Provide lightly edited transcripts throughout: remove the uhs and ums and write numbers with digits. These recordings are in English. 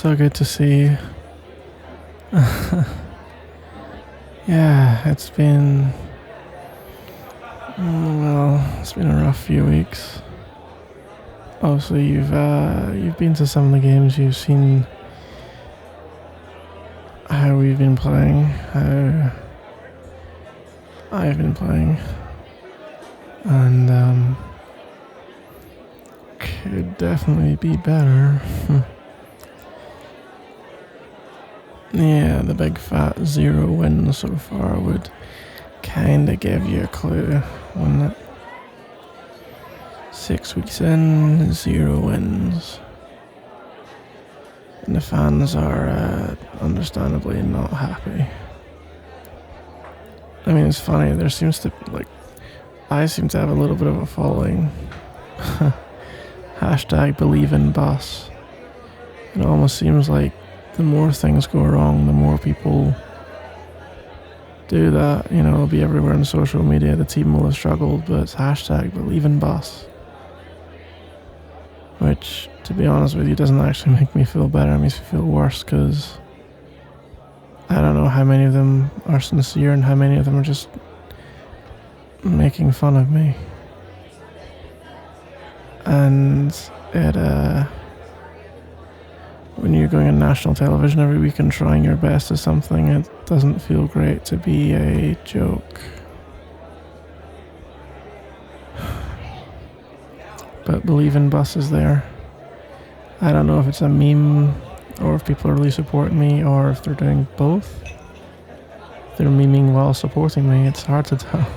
so good to see. Yeah, it's been... well, it's been a rough few weeks. Obviously, you've been to some of the games, you've seen how we've been playing, how I've been playing, and could definitely be better. Yeah, the big fat 0 wins so far would kinda give you a clue, wouldn't it? 6 weeks in, 0 wins. And the fans are understandably not happy. I mean, it's funny, there seems to, I seem to have a little bit of a following. Hashtag believe in bus. It almost seems like the more things go wrong, the more people do that. You know, it'll be everywhere on social media, the team will have struggled, but it's hashtag believe in bus. Which, to be honest with you, doesn't actually make me feel better, it makes me feel worse, because I don't know how many of them are sincere and how many of them are just making fun of me. And when you're going on national television every week and trying your best at something, it doesn't feel great to be a joke. But believe in bus is there. I don't know if it's a meme or if people are really supporting me or if they're doing both. They're memeing while supporting me, it's hard to tell.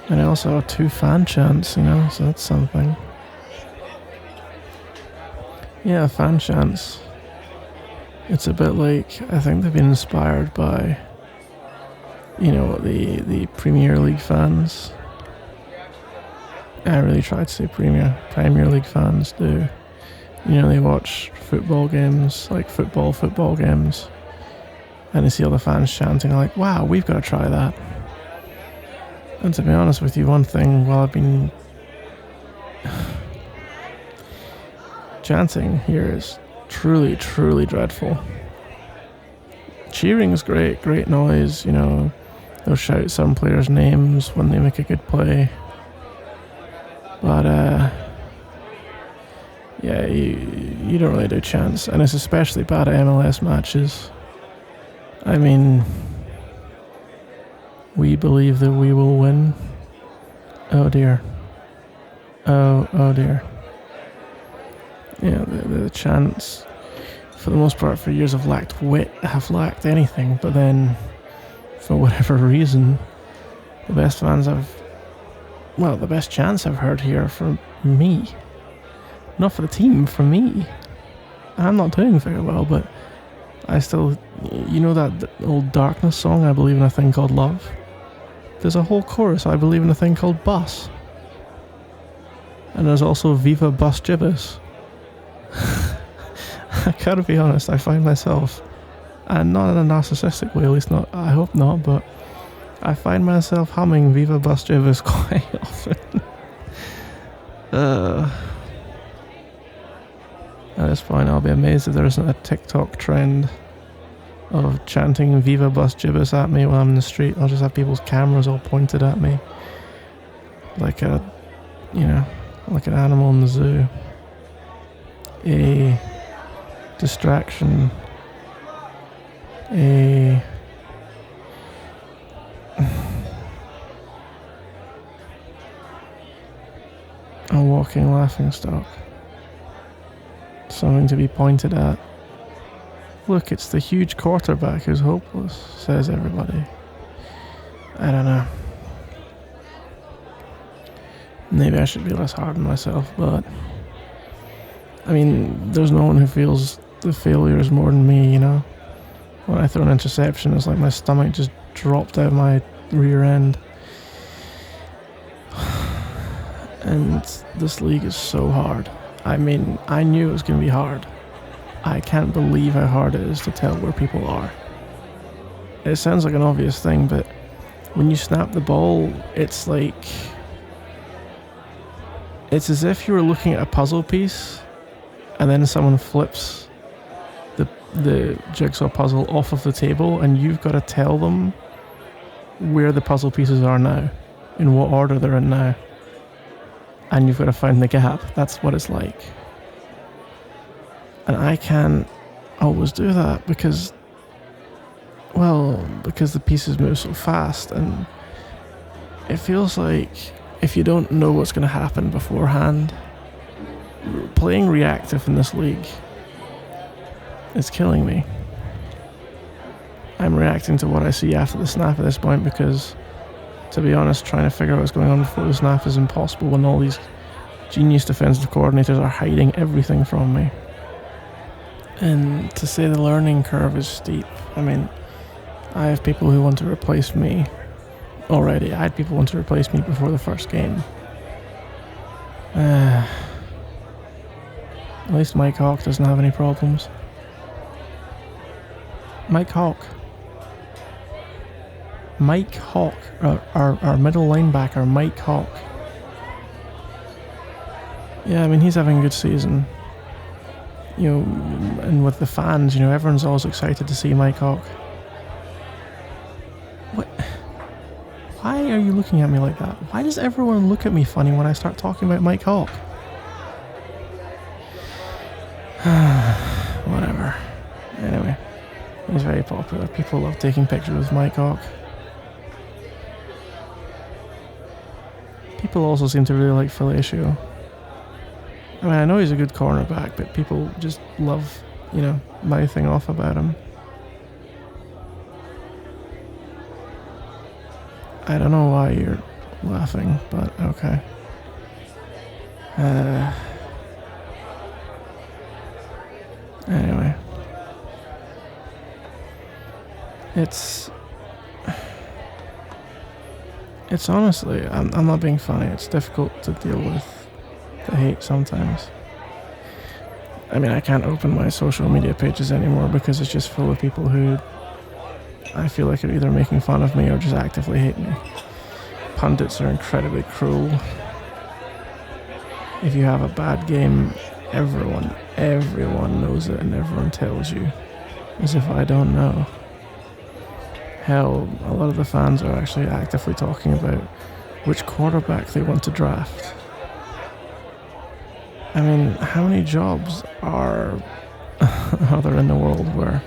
And I also have 2 fan chants, you know, so that's something. Yeah, fan chants. It's a bit like, I think they've been inspired by, you know, the Premier League fans. I really try to say Premier League fans do. You know, they watch football games, like football games, and they see all the fans chanting, like, wow, we've got to try that. And to be honest with you, one thing, while I've been chanting here is truly, truly dreadful. Cheering is great noise, you know, they'll shout some players' names when they make a good play. But, yeah, you don't really do chants, and it's especially bad at MLS matches. I mean, we believe that we will win. Oh dear. Oh dear. Yeah, the chants, for the most part, for years have lacked anything, but then, for whatever reason, the best chants I've heard here are from me. Not for the team, for me. I'm not doing very well, but I still, you know that old Darkness song, I Believe in a Thing Called Love? There's a whole chorus, I Believe in a Thing Called Bus. And there's also Viva Bus Gibbous. I gotta be honest, I find myself, and not in a narcissistic way, at least not, I hope not, but I find myself humming Viva Bus Gibbous quite often. At this point, I'll be amazed if there isn't a TikTok trend of chanting Viva Bus Gibbous at me while I'm in the street. I'll just have people's cameras all pointed at me. Like an animal in the zoo. A distraction. A walking laughingstock. Something to be pointed at. Look, it's the huge quarterback who's hopeless, says everybody. I don't know. Maybe I should be less hard on myself, but I mean, there's no one who feels the failures more than me, you know? When I throw an interception, it's like my stomach just dropped out my rear end. And this league is so hard. I mean, I knew it was going to be hard. I can't believe how hard it is to tell where people are. It sounds like an obvious thing, but when you snap the ball, it's like... It's as if you were looking at a puzzle piece, and then someone flips the jigsaw puzzle off of the table, and you've got to tell them where the puzzle pieces are now, in what order they're in now, and you've got to find the gap. That's what it's like. And I can't always do that because the pieces move so fast, and it feels like if you don't know what's going to happen beforehand, playing reactive in this league is killing me. I'm reacting to what I see after the snap at this point because, to be honest, trying to figure out what's going on before the snap is impossible when all these genius defensive coordinators are hiding everything from me. And to say the learning curve is steep, I mean, I have people who want to replace me already. I had people want to replace me before the first game. At least Mike Hawk doesn't have any problems. Mike Hawk, our middle linebacker, Mike Hawk. Yeah, I mean, he's having a good season. You know, and with the fans, you know, everyone's always excited to see Mike Hawk. What? Why are you looking at me like that? Why does everyone look at me funny when I start talking about Mike Hawk? Whatever. Anyway, he's very popular. People love taking pictures with Mike Hawk. People also seem to really like Fellatio. I mean, I know he's a good cornerback, but people just love, you know, mouthing off about him. I don't know why you're laughing, but okay. Anyway. It's honestly, I'm not being funny, it's difficult to deal with the hate sometimes. I mean, I can't open my social media pages anymore because it's just full of people who I feel like are either making fun of me or just actively hate me. Pundits are incredibly cruel. If you have a bad game, everyone knows it and everyone tells you, as if I don't know. Hell, a lot of the fans are actually actively talking about which quarterback they want to draft. I mean, how many jobs are there in the world where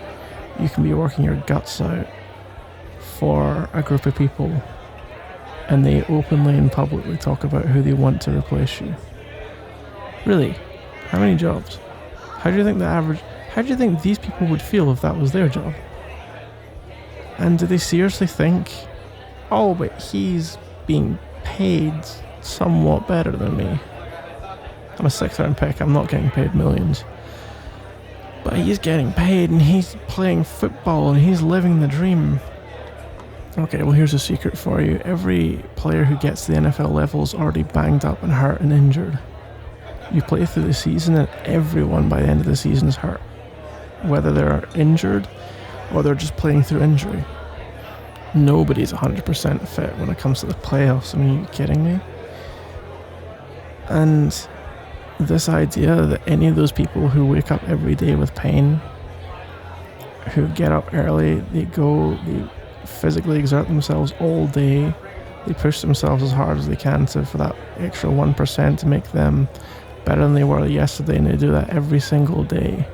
you can be working your guts out for a group of people and they openly and publicly talk about who they want to replace you? Really? How many jobs? How do you think these people would feel if that was their job? And do they seriously think, oh, but he's being paid somewhat better than me? I'm a 6th round pick, I'm not getting paid millions. But he's getting paid and he's playing football and he's living the dream. Okay, well, here's a secret for you. Every player who gets to the NFL level is already banged up and hurt and injured. You play through the season and everyone by the end of the season is hurt. Whether they're injured or they're just playing through injury. Nobody's 100% fit when it comes to the playoffs. I mean, are you kidding me? And this idea that any of those people who wake up every day with pain, who get up early, they physically exert themselves all day, they push themselves as hard as they can for that extra 1% to make them better than they were yesterday, and they do that every single day.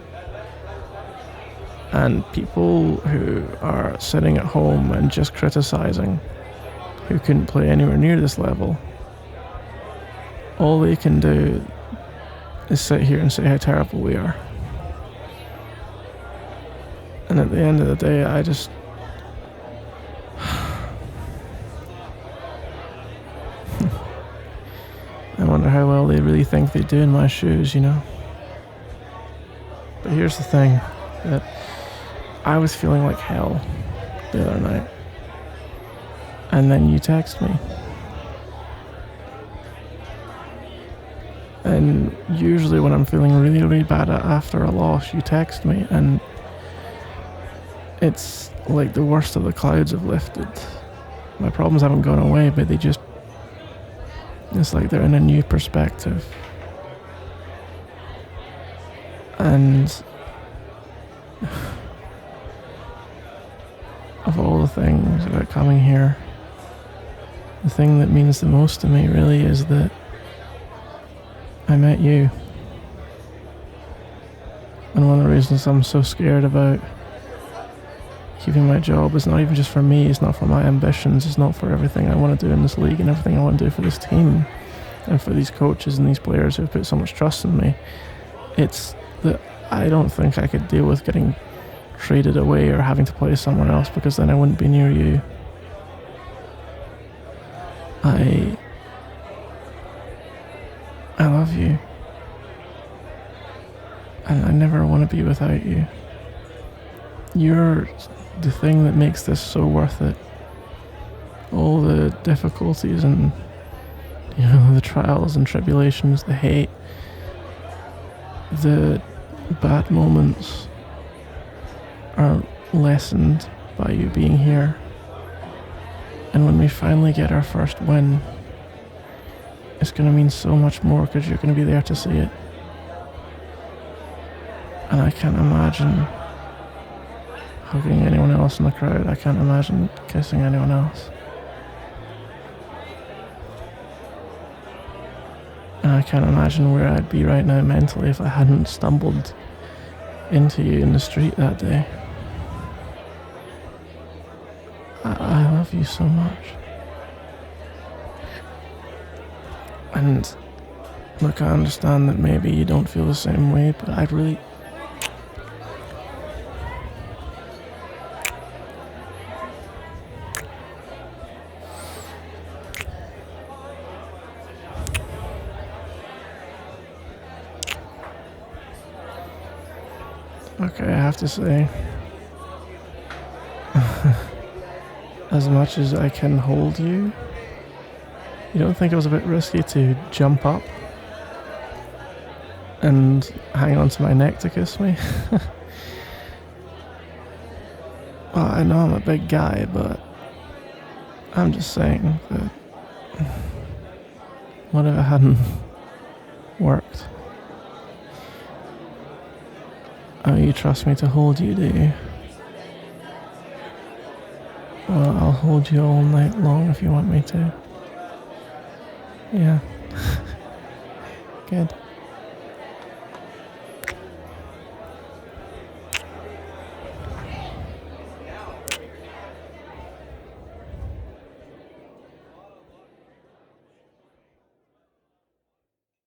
And people who are sitting at home and just criticizing, who couldn't play anywhere near this level, all they can do is sit here and say how terrible we are. And at the end of the day, I just... I wonder how well they really think they do in my shoes, you know? But here's the thing, that I was feeling like hell the other night. And then you text me. And usually when I'm feeling really, really bad after a loss, you text me, and it's like the worst of the clouds have lifted. My problems haven't gone away, but it's like they're in a new perspective. And of all the things about coming here, the thing that means the most to me really is that I met you. And one of the reasons I'm so scared about keeping my job is not even just for me, it's not for my ambitions, it's not for everything I want to do in this league and everything I want to do for this team and for these coaches and these players who have put so much trust in me. It's that I don't think I could deal with getting traded away or having to play someone else, because then I wouldn't be near you. I love you. And I never want to be without you. You're the thing that makes this so worth it. All the difficulties and, you know, the trials and tribulations, the hate, the bad moments are lessened by you being here. And when we finally get our first win, it's going to mean so much more because you're going to be there to see it. And I can't imagine hugging anyone else in the crowd. I can't imagine kissing anyone else. And I can't imagine where I'd be right now mentally if I hadn't stumbled into you in the street that day. I love you so much. And look, I understand that maybe you don't feel the same way, but I'd really... Okay, I have to say, as much as I can hold you, you don't think it was a bit risky to jump up and hang onto my neck to kiss me? Well, I know I'm a big guy, but I'm just saying that what if it hadn't worked? Oh, you trust me to hold you, do you? Well, I'll hold you all night long if you want me to. Yeah. Good.